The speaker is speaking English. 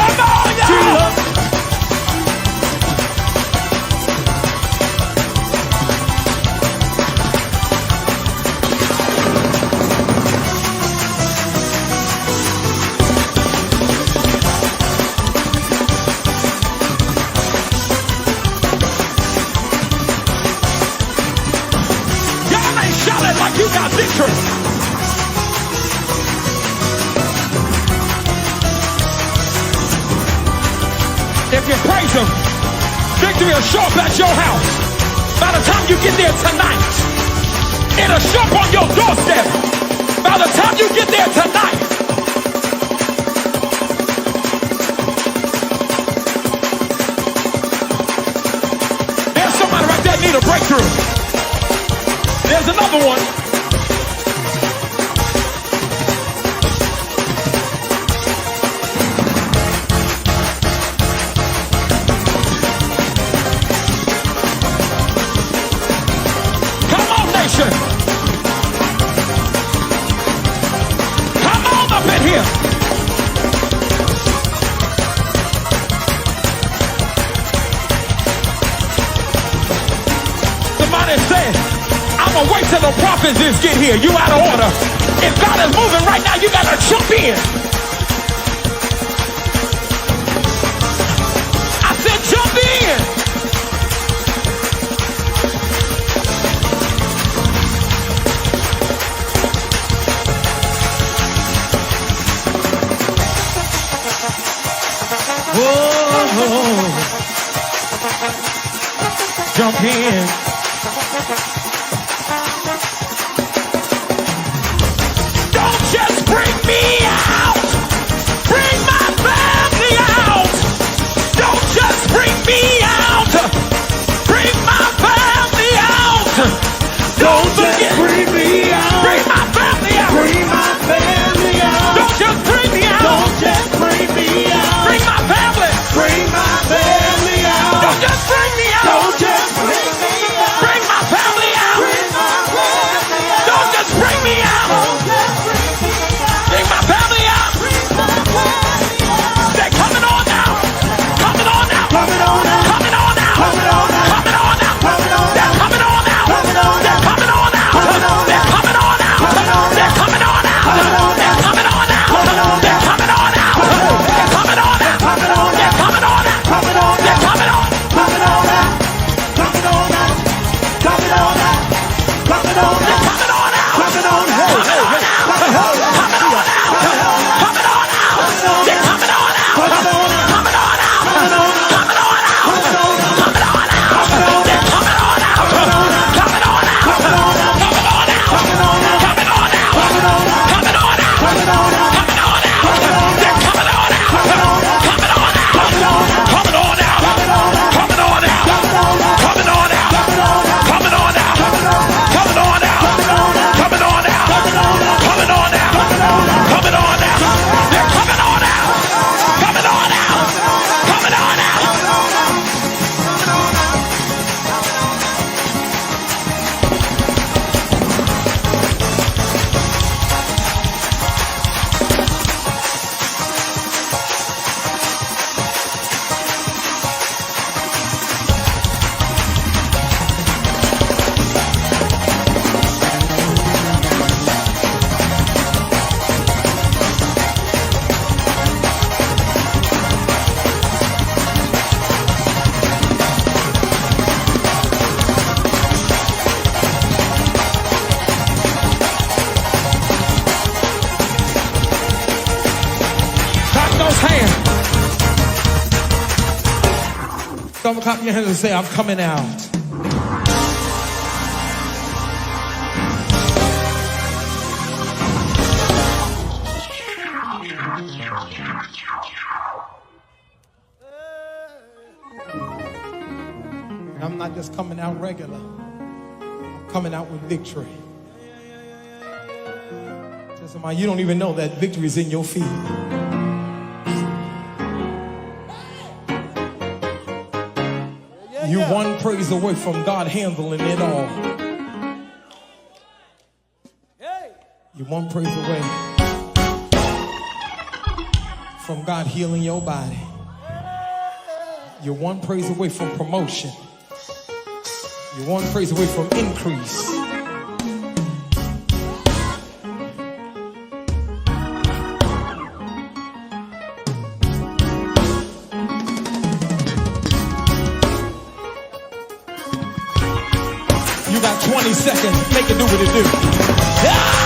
Come on, y'all! Y'all ain't shouting like you got victory. If you praise him, victory will show up at your house. By the time you get there tonight, it'll show up on your doorstep. By the time you get there tonight. There's somebody right there need a breakthrough. There's another one. Come on up in here. Somebody said, I'm gonna wait till the prophets get here. You out of order. If God is moving right now, you gotta jump in. I said jump in. Jump in. Don't just bring me out. Bring my family out. Don't just bring me out. Bring my family out. Don't just bring me out. Bring my family out. Bring my family out. Don't just bring me out. Don't just bring me out. Bring my family. Bring my family out. Don't just bring me out. Don't just bring me out. Bring my family out. Bring my family out. Don't just bring me out. Don't just bring my family out. Bring my family out. They're coming on now. Coming on now. Coming on now. Coming on now. Coming on now. Coming on now. Coming on. They're coming on now. Coming on. They're coming on now. Coming on. They're coming on now. Coming on. They're coming on now. Coming on. They're coming on now. Coming on. They're coming on now. They're coming on now. Coming on. They're coming on now. Coming on. They're coming on. Coming on now. Coming on now. Coming on now. Coming on now. Coming on now. Coming on now. Coming on now. Coming on now. Coming on now. They're coming on now. Coming on now. Coming on now. Coming on now. Coming on now. Coming on now. Coming on now. They're coming on now. Coming on now. Coming on now. Coming on now. Coming on now. Coming on now. Coming on now. Coming on now. Coming on now. Coming on now. Coming on now. They're coming on now. Coming on now. Coming on now. Coming on now. Coming on now. Coming on now. Coming on now. Coming on now. Coming on now. Coming on now. Coming on now. Coming on now. Coming on now. They're coming on now. Coming on now. Coming on now. Clap those hands. Don't clap your hands and say, I'm coming out. And I'm not just coming out regular. I'm coming out with victory. Tell somebody, you don't even know that victory is in your feet. You're one praise away from God handling it all. You're one praise away from God healing your body. You're one praise away from promotion. You're one praise away from increase. You got 20 seconds. Make it do what it do. Yeah!